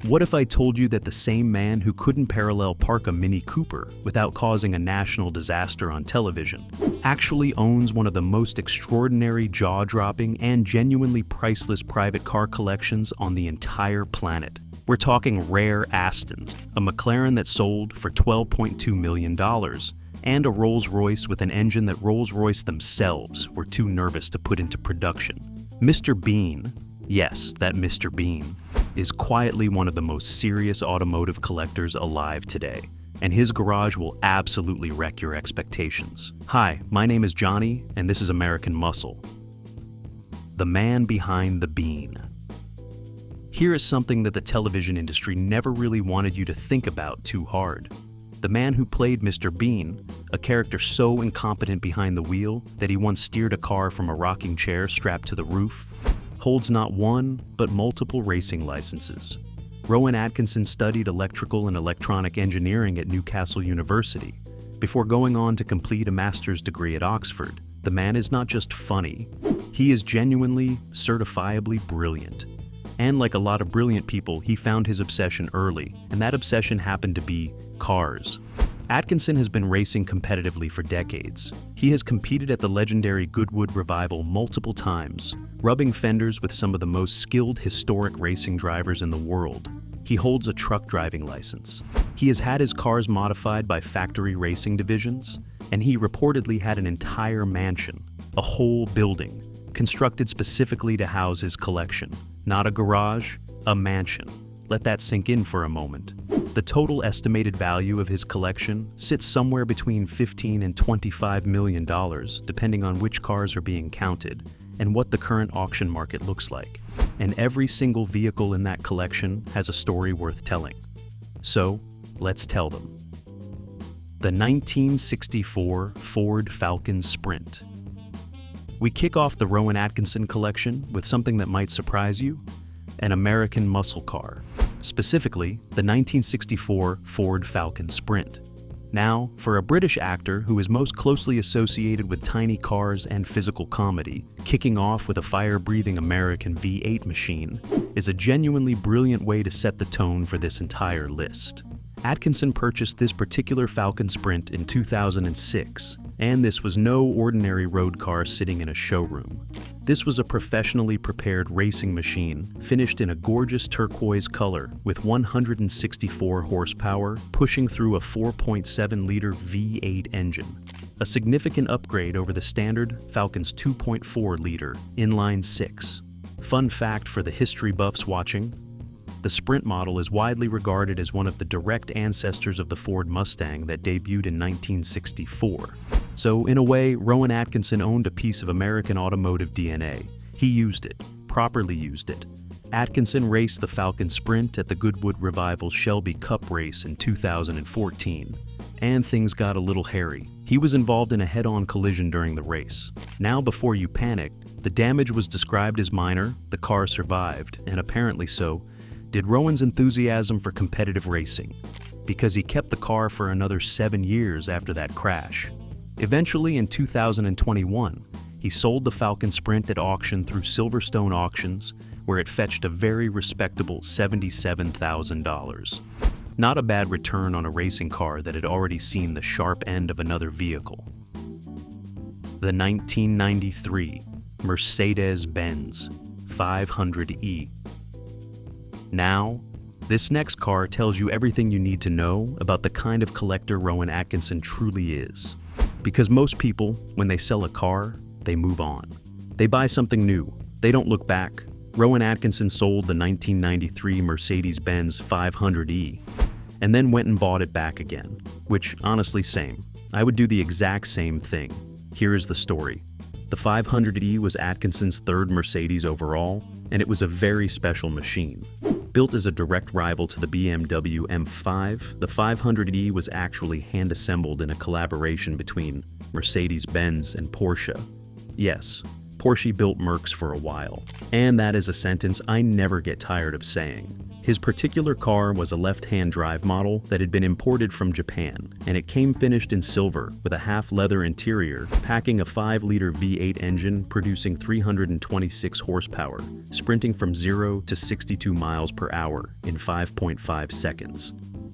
What if I told you that the same man who couldn't parallel park a Mini Cooper without causing a national disaster on television actually owns one of the most extraordinary, jaw-dropping, and genuinely priceless private car collections on the entire planet? We're talking rare Astons, a McLaren that sold for $12.2 million, and a Rolls-Royce with an engine that Rolls-Royce themselves were too nervous to put into production. Mr. Bean, yes, that Mr. Bean, is quietly one of the most serious automotive collectors alive today, and his garage will absolutely wreck your expectations. Hi, my name is Johnny, and this is American Muscle. The man behind the Bean. Here is something that the television industry never really wanted you to think about too hard. The man who played Mr. Bean, a character so incompetent behind the wheel that he once steered a car from a rocking chair strapped to the roof, holds not one, but multiple racing licenses. Rowan Atkinson studied electrical and electronic engineering at Newcastle University. Before going on to complete a master's degree at Oxford, the man is not just funny, he is genuinely, certifiably brilliant. And like a lot of brilliant people, he found his obsession early, and that obsession happened to be cars. Atkinson has been racing competitively for decades. He has competed at the legendary Goodwood Revival multiple times, rubbing fenders with some of the most skilled historic racing drivers in the world. He holds a truck driving license. He has had his cars modified by factory racing divisions, and he reportedly had an entire mansion, a whole building, constructed specifically to house his collection. Not a garage, a mansion. Let that sink in for a moment. The total estimated value of his collection sits somewhere between $15 and $25 million, depending on which cars are being counted and what the current auction market looks like. And every single vehicle in that collection has a story worth telling. So, let's tell them. The 1964 Ford Falcon Sprint. We kick off the Rowan Atkinson collection with something that might surprise you: an American muscle car, specifically the 1964 Ford Falcon Sprint. Now, for a British actor who is most closely associated with tiny cars and physical comedy, kicking off with a fire-breathing American V8 machine is a genuinely brilliant way to set the tone for this entire list. Atkinson purchased this particular Falcon Sprint in 2006, and this was no ordinary road car sitting in a showroom. This was a professionally prepared racing machine, finished in a gorgeous turquoise color with 164 horsepower, pushing through a 4.7-liter V8 engine. A significant upgrade over the standard Falcon's 2.4-liter inline-six. Fun fact for the history buffs watching: the Sprint model is widely regarded as one of the direct ancestors of the Ford Mustang that debuted in 1964. So, in a way, Rowan Atkinson owned a piece of American automotive DNA. He used it, properly used it. Atkinson raced the Falcon Sprint at the Goodwood Revival Shelby Cup race in 2014. And things got a little hairy. He was involved in a head-on collision during the race. Now, before you panic, the damage was described as minor, the car survived, and apparently so did Rowan's enthusiasm for competitive racing, because he kept the car for another 7 years after that crash. Eventually, in 2021, he sold the Falcon Sprint at auction through Silverstone Auctions, where it fetched a very respectable $77,000. Not a bad return on a racing car that had already seen the sharp end of another vehicle. The 1993 Mercedes-Benz 500e. Now, this next car tells you everything you need to know about the kind of collector Rowan Atkinson truly is. Because most people, when they sell a car, they move on. They buy something new. They don't look back. Rowan Atkinson sold the 1993 Mercedes-Benz 500e, and then went and bought it back again. Which, honestly, same. I would do the exact same thing. Here is the story. The 500e was Atkinson's third Mercedes overall, and it was a very special machine. Built as a direct rival to the BMW M5, the 500e was actually hand-assembled in a collaboration between Mercedes-Benz and Porsche. Yes, Porsche built Mercs for a while, and that is a sentence I never get tired of saying. His particular car was a left-hand drive model that had been imported from Japan, and it came finished in silver with a half-leather interior, packing a 5-liter V8 engine producing 326 horsepower, sprinting from 0 to 62 miles per hour in 5.5 seconds.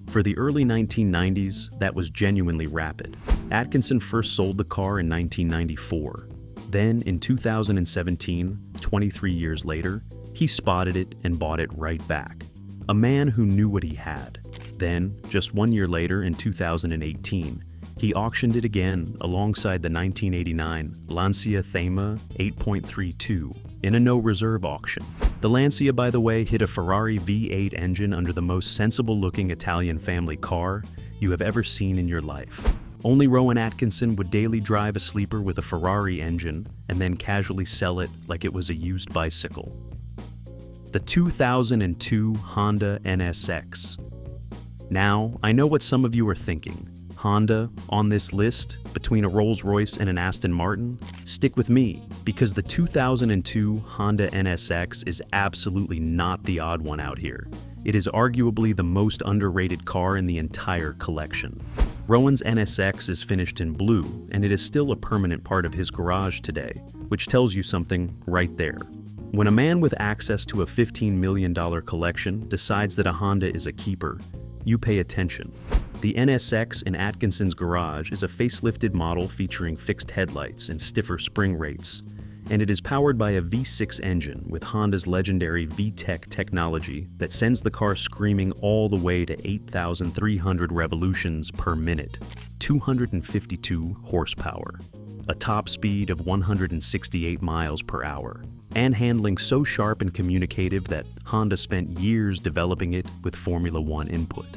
For the early 1990s, that was genuinely rapid. Atkinson first sold the car in 1994. Then, in 2017, 23 years later, he spotted it and bought it right back. A man who knew what he had. Then, just 1 year later in 2018, he auctioned it again alongside the 1989 Lancia Thema 8.32 in a no-reserve auction. The Lancia, by the way, hit a Ferrari V8 engine under the most sensible-looking Italian family car you have ever seen in your life. Only Rowan Atkinson would daily drive a sleeper with a Ferrari engine and then casually sell it like it was a used bicycle. The 2002 Honda NSX. Now, I know what some of you are thinking. Honda on this list, between a Rolls-Royce and an Aston Martin? Stick with me, because the 2002 Honda NSX is absolutely not the odd one out here. It is arguably the most underrated car in the entire collection. Rowan's NSX is finished in blue, and it is still a permanent part of his garage today, which tells you something right there. When a man with access to a $15 million collection decides that a Honda is a keeper, you pay attention. The NSX in Atkinson's garage is a facelifted model featuring fixed headlights and stiffer spring rates, and it is powered by a V6 engine with Honda's legendary VTEC technology that sends the car screaming all the way to 8,300 revolutions per minute, 252 horsepower, a top speed of 168 miles per hour, and handling so sharp and communicative that Honda spent years developing it with Formula One input.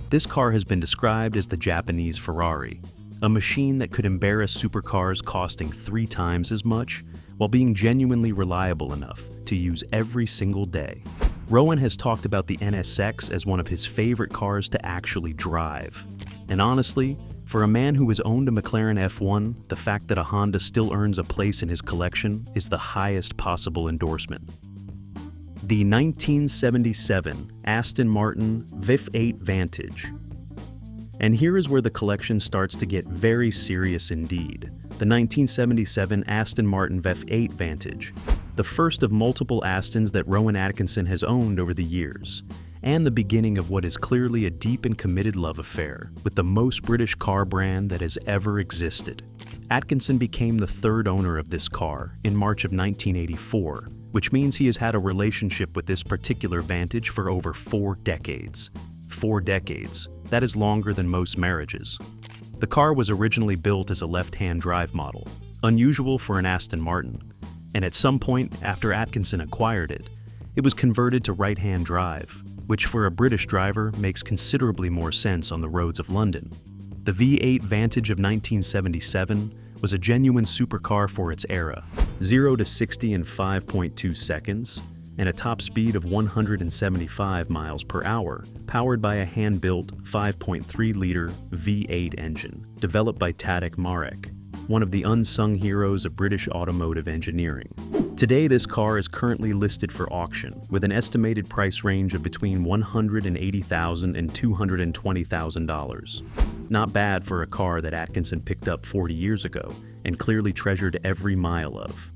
This car has been described as the Japanese Ferrari, a machine that could embarrass supercars costing 3 times as much while being genuinely reliable enough to use every single day. Rowan has talked about the NSX as one of his favorite cars to actually drive. And honestly, for a man who has owned a McLaren F1, the fact that a Honda still earns a place in his collection is the highest possible endorsement. The 1977 Aston Martin V8 Vantage. And here is where the collection starts to get very serious indeed. The 1977 Aston Martin V8 Vantage, the first of multiple Astons that Rowan Atkinson has owned over the years, and the beginning of what is clearly a deep and committed love affair with the most British car brand that has ever existed. Atkinson became the 3rd owner of this car in March of 1984, which means he has had a relationship with this particular Vantage for over 4 decades. 4 decades. That is longer than most marriages. The car was originally built as a left-hand drive model, unusual for an Aston Martin, and at some point after Atkinson acquired it, it was converted to right-hand drive, which for a British driver makes considerably more sense on the roads of London. The V8 Vantage of 1977 was a genuine supercar for its era, 0 to 60 in 5.2 seconds, and a top speed of 175 miles per hour, powered by a hand-built 5.3-liter V8 engine, developed by Tadek Marek, one of the unsung heroes of British automotive engineering. Today, this car is currently listed for auction, with an estimated price range of between $180,000 and $220,000. Not bad for a car that Atkinson picked up 40 years ago and clearly treasured every mile of.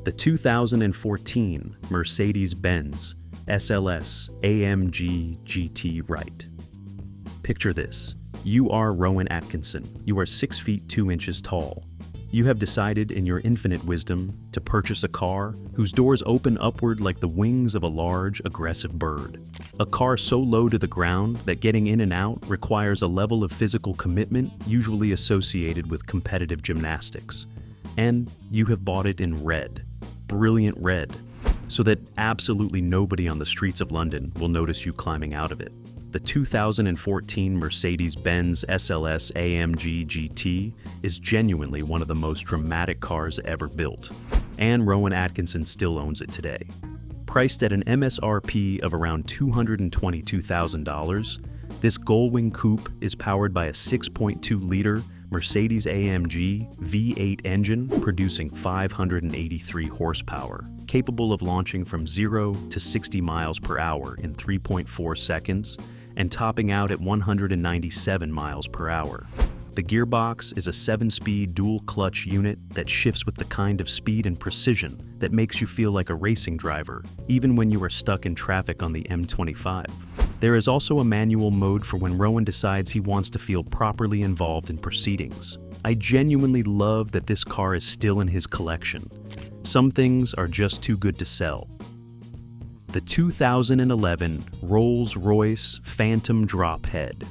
The 2014 Mercedes-Benz SLS AMG GT Right. Picture this. You are Rowan Atkinson. You are 6 feet 2 inches tall. You have decided in your infinite wisdom to purchase a car whose doors open upward like the wings of a large, aggressive bird. A car so low to the ground that getting in and out requires a level of physical commitment usually associated with competitive gymnastics. And you have bought it in red. Brilliant red, so that absolutely nobody on the streets of London will notice you climbing out of it. The 2014 Mercedes-Benz SLS AMG GT is genuinely one of the most dramatic cars ever built, and Rowan Atkinson still owns it today. Priced at an MSRP of around $222,000, this Gullwing coupe is powered by a 6.2-liter Mercedes AMG V8 engine producing 583 horsepower, capable of launching from 0 to 60 miles per hour in 3.4 seconds and topping out at 197 miles per hour. The gearbox is a 7-speed dual-clutch unit that shifts with the kind of speed and precision that makes you feel like a racing driver, even when you are stuck in traffic on the M25. There is also a manual mode for when Rowan decides he wants to feel properly involved in proceedings. I genuinely love that this car is still in his collection. Some things are just too good to sell. The 2011 Rolls-Royce Phantom Drophead.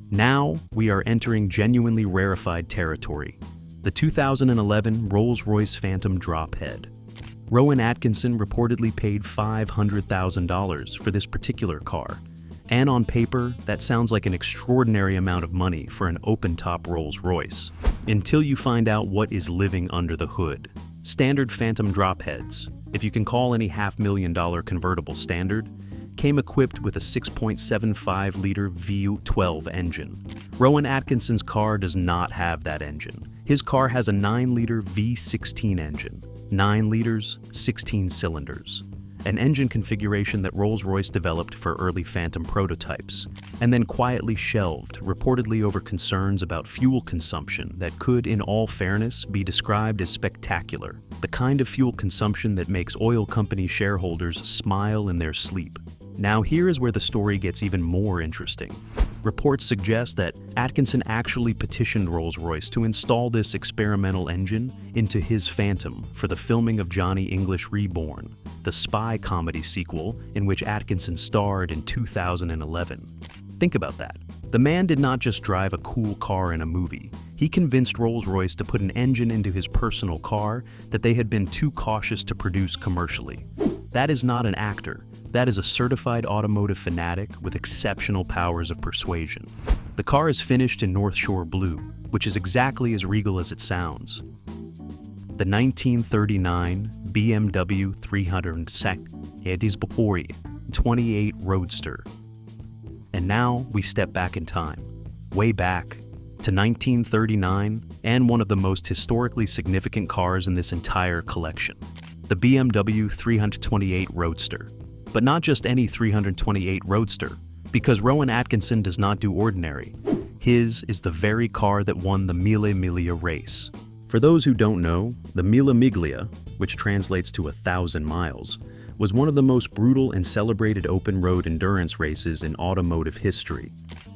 Now we are entering genuinely rarefied territory. The 2011 Rolls-Royce Phantom Drophead. Rowan Atkinson reportedly paid $500,000 for this particular car. And on paper, that sounds like an extraordinary amount of money for an open-top Rolls-Royce. Until you find out what is living under the hood. Standard Phantom Dropheads, if you can call any $500,000 convertible standard, came equipped with a 6.75-liter V12 engine. Rowan Atkinson's car does not have that engine. His car has a 9-liter V16 engine, 9 liters, 16 cylinders, an engine configuration that Rolls-Royce developed for early Phantom prototypes, and then quietly shelved, reportedly over concerns about fuel consumption that could, in all fairness, be described as spectacular, the kind of fuel consumption that makes oil company shareholders smile in their sleep. Now here is where the story gets even more interesting. Reports suggest that Atkinson actually petitioned Rolls-Royce to install this experimental engine into his Phantom for the filming of Johnny English Reborn, the spy comedy sequel in which Atkinson starred in 2011. Think about that. The man did not just drive a cool car in a movie. He convinced Rolls-Royce to put an engine into his personal car that they had been too cautious to produce commercially. That is not an actor. That is a certified automotive fanatic with exceptional powers of persuasion. The car is finished in North Shore blue, which is exactly as regal as it sounds. The 1939 BMW 328 Roadster. And now we step back in time, way back to 1939, and one of the most historically significant cars in this entire collection, the BMW 328 Roadster. But not just any 328 Roadster, because Rowan Atkinson does not do ordinary. His is the very car that won the Mille Miglia race. For those who don't know, the Mille Miglia, which translates to 1,000 miles, was one of the most brutal and celebrated open-road endurance races in automotive history.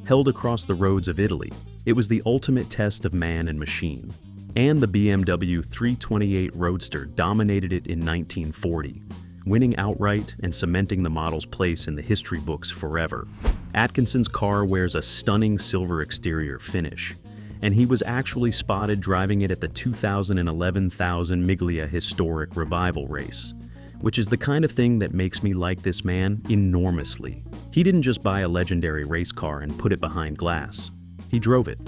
Held across the roads of Italy, it was the ultimate test of man and machine. And the BMW 328 Roadster dominated it in 1940. Winning outright and cementing the model's place in the history books forever. Atkinson's car wears a stunning silver exterior finish, and he was actually spotted driving it at the 2011 1,000 Miglia Historic Revival race, which is the kind of thing that makes me like this man enormously. He didn't just buy a legendary race car and put it behind glass. He drove it.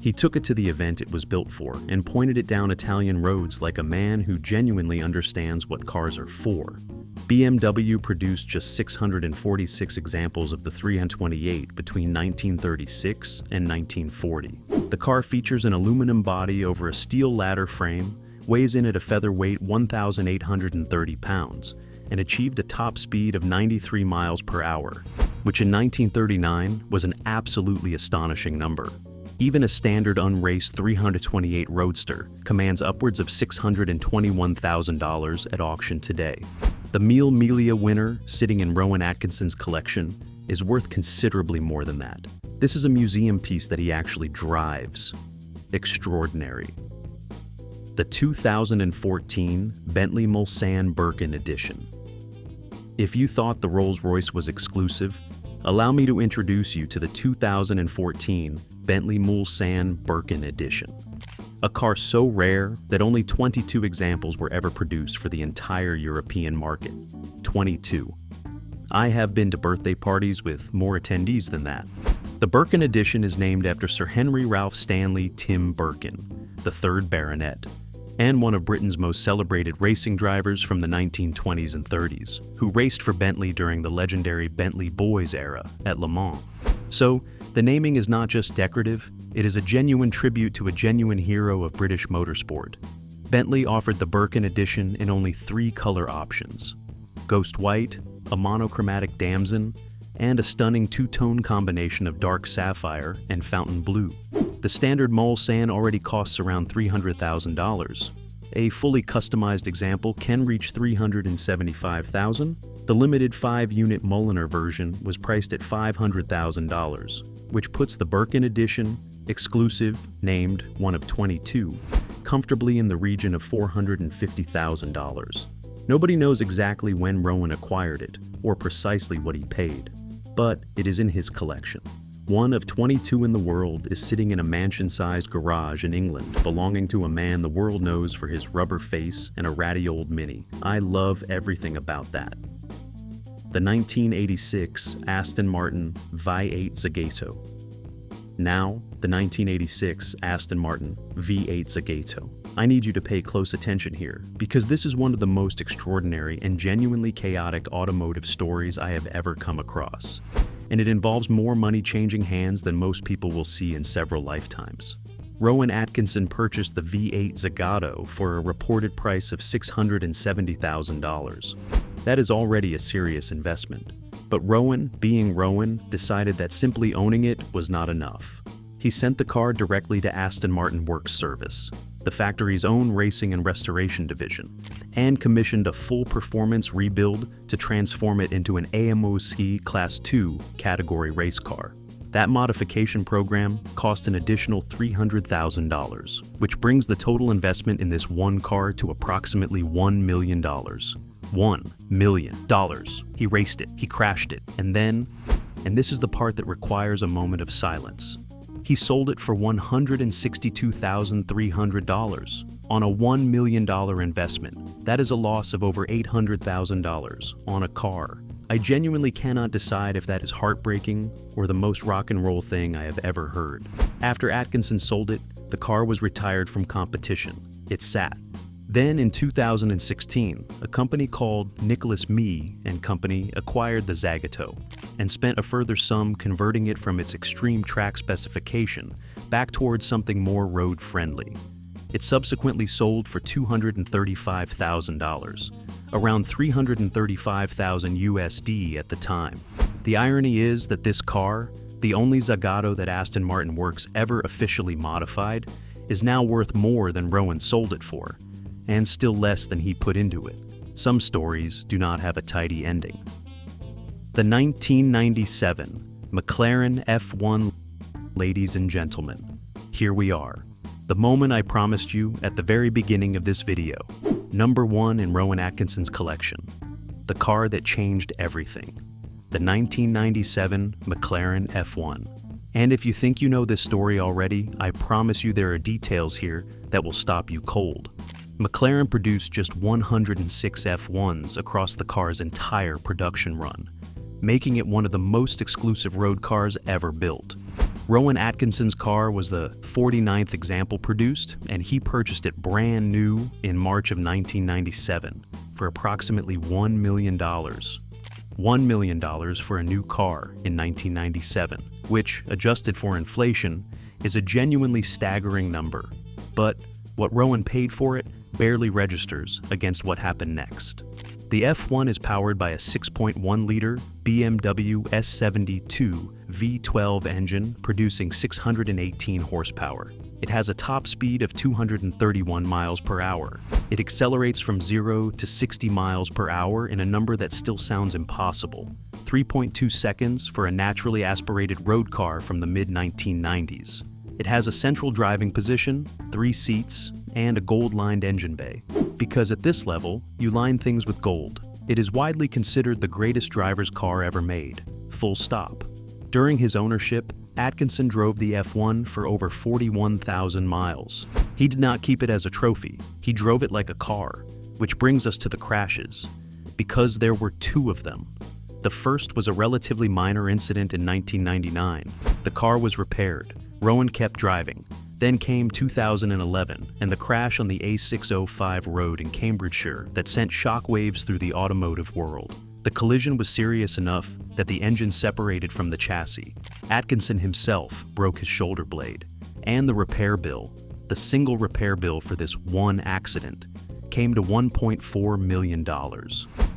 He took it to the event it was built for and pointed it down Italian roads like a man who genuinely understands what cars are for. BMW produced just 646 examples of the 328 between 1936 and 1940. The car features an aluminum body over a steel ladder frame, weighs in at a featherweight 1,830 pounds, and achieved a top speed of 93 miles per hour, which in 1939 was an absolutely astonishing number. Even a standard unraced 328 Roadster commands upwards of $621,000 at auction today. The Mille Miglia winner, sitting in Rowan Atkinson's collection, is worth considerably more than that. This is a museum piece that he actually drives. Extraordinary. The 2014 Bentley Mulsanne Birkin Edition. If you thought the Rolls-Royce was exclusive, allow me to introduce you to the 2014 Bentley Mulsanne Birkin Edition. A car so rare that only 22 examples were ever produced for the entire European market. 22. I have been to birthday parties with more attendees than that. The Birkin Edition is named after Sir Henry Ralph Stanley Tim Birkin, the 3rd Baronet, and one of Britain's most celebrated racing drivers from the 1920s and 30s, who raced for Bentley during the legendary Bentley Boys era at Le Mans. So, the naming is not just decorative, it is a genuine tribute to a genuine hero of British motorsport. Bentley offered the Birkin edition in only 3 color options: Ghost White, a monochromatic damson, and a stunning 2-tone combination of dark sapphire and fountain blue. The standard Mulsanne already costs around $300,000. A fully customized example can reach $375,000. The limited 5-unit Mulliner version was priced at $500,000, which puts the Birkin edition, exclusive, named one of 22, comfortably in the region of $450,000. Nobody knows exactly when Rowan acquired it, or precisely what he paid, but it is in his collection. One of 22 in the world is sitting in a mansion-sized garage in England, belonging to a man the world knows for his rubber face and a ratty old Mini. I love everything about that. The 1986 Aston Martin V8 Zagato. Now, the 1986 Aston Martin V8 Zagato. I need you to pay close attention here, because this is one of the most extraordinary and genuinely chaotic automotive stories I have ever come across. And it involves more money changing hands than most people will see in several lifetimes. Rowan Atkinson purchased the V8 Zagato for a reported price of $670,000. That is already a serious investment. But Rowan, being Rowan, decided that simply owning it was not enough. He sent the car directly to Aston Martin Works Service, the factory's own racing and restoration division, and commissioned a full performance rebuild to transform it into an AMOC Class 2 category race car. That modification program cost an additional $300,000, which brings the total investment in this one car to approximately $1 million. $1 million. He raced it, he crashed it, and then, and this is the part that requires a moment of silence, he sold it for $162,300 on a $1 million investment. That is a loss of over $800,000 on a car. I genuinely cannot decide if that is heartbreaking or the most rock and roll thing I have ever heard. After Atkinson sold it, the car was retired from competition. It sat. Then in 2016, a company called Nicholas Mee & Company acquired the Zagato and spent a further sum converting it from its extreme track specification back towards something more road-friendly. It subsequently sold for $235,000, around $335,000 USD at the time. The irony is that this car, the only Zagato that Aston Martin Works ever officially modified, is now worth more than Rowan sold it for, and still less than he put into it. Some stories do not have a tidy ending. The 1997 McLaren F1. Ladies and gentlemen, here we are. The moment I promised you at the very beginning of this video. Number 1 in Rowan Atkinson's collection. The car that changed everything. The 1997 McLaren F1. And if you think you know this story already, I promise you there are details here that will stop you cold. McLaren produced just 106 F1s across the car's entire production run, making it one of the most exclusive road cars ever built. Rowan Atkinson's car was the 49th example produced, and he purchased it brand new in March of 1997 for approximately $1 million. $1 million for a new car in 1997, which, adjusted for inflation, is a genuinely staggering number. But what Rowan paid for it barely registers against what happened next. The F1 is powered by a 6.1-liter BMW S72 V12 engine producing 618 horsepower. It has a top speed of 231 miles per hour. It accelerates from 0 to 60 miles per hour in a number that still sounds impossible. 3.2 seconds for a naturally aspirated road car from the mid-1990s. It has a central driving position, 3 seats, and a gold-lined engine bay. Because at this level, you line things with gold. It is widely considered the greatest driver's car ever made. Full stop. During his ownership, Atkinson drove the F1 for over 41,000 miles. He did not keep it as a trophy. He drove it like a car, which brings us to the crashes. Because there were 2 of them. The first was a relatively minor incident in 1999. The car was repaired. Rowan kept driving. Then came 2011 and the crash on the A605 road in Cambridgeshire that sent shockwaves through the automotive world. The collision was serious enough that the engine separated from the chassis. Atkinson himself broke his shoulder blade, and the repair bill, the single repair bill for this one accident, came to $1.4 million,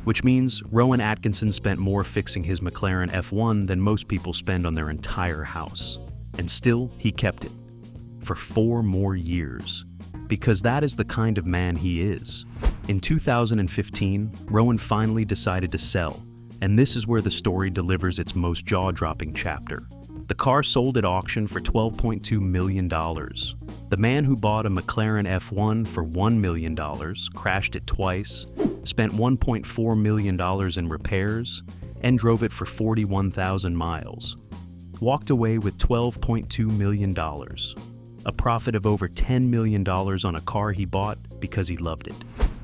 which means Rowan Atkinson spent more fixing his McLaren F1 than most people spend on their entire house. And still, he kept it for 4 more years, because that is the kind of man he is. In 2015, Rowan finally decided to sell, and this is where the story delivers its most jaw-dropping chapter. The car sold at auction for $12.2 million. The man who bought a McLaren F1 for $1 million, crashed it twice, spent $1.4 million in repairs, and drove it for 41,000 miles, walked away with $12.2 million, a profit of over $10 million on a car he bought because he loved it.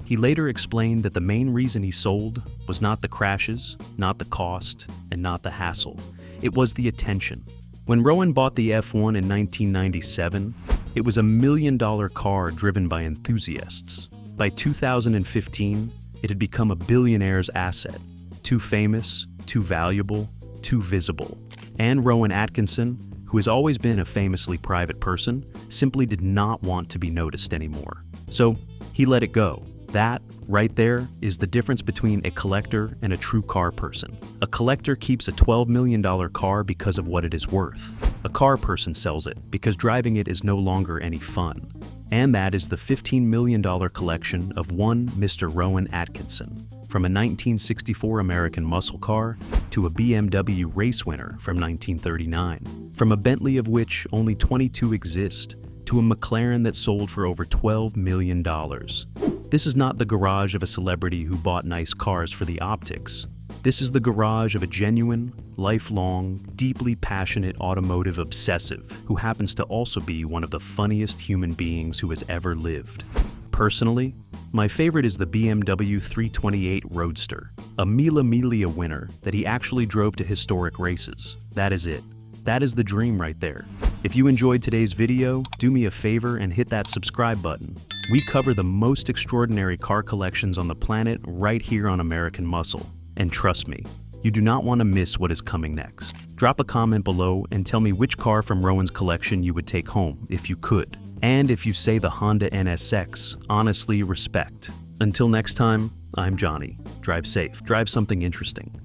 He later explained that the main reason he sold was not the crashes, not the cost, and not the hassle. It was the attention. When Rowan bought the F1 in 1997, it was a $1 million car driven by enthusiasts. By 2015, it had become a billionaire's asset, too famous, too valuable, too visible. And Rowan Atkinson, who has always been a famously private person, simply did not want to be noticed anymore. So he let it go. That, right there, is the difference between a collector and a true car person. A collector keeps a $12 million car because of what it is worth. A car person sells it because driving it is no longer any fun. And that is the $15 million collection of one Mr. Rowan Atkinson. From a 1964 American muscle car to a BMW race winner from 1939. From a Bentley of which only 22 exist to a McLaren that sold for over $12 million. This is not the garage of a celebrity who bought nice cars for the optics. This is the garage of a genuine, lifelong, deeply passionate automotive obsessive who happens to also be one of the funniest human beings who has ever lived. Personally, my favorite is the BMW 328 Roadster, a Mille Miglia winner that he actually drove to historic races. That is it. That is the dream right there. If you enjoyed today's video, do me a favor and hit that subscribe button. We cover the most extraordinary car collections on the planet right here on American Muscle. And trust me, you do not want to miss what is coming next. Drop a comment below and tell me which car from Rowan's collection you would take home, if you could. And if you say the Honda NSX, honestly, respect. Until next time, I'm Johnny. Drive safe. Drive something interesting.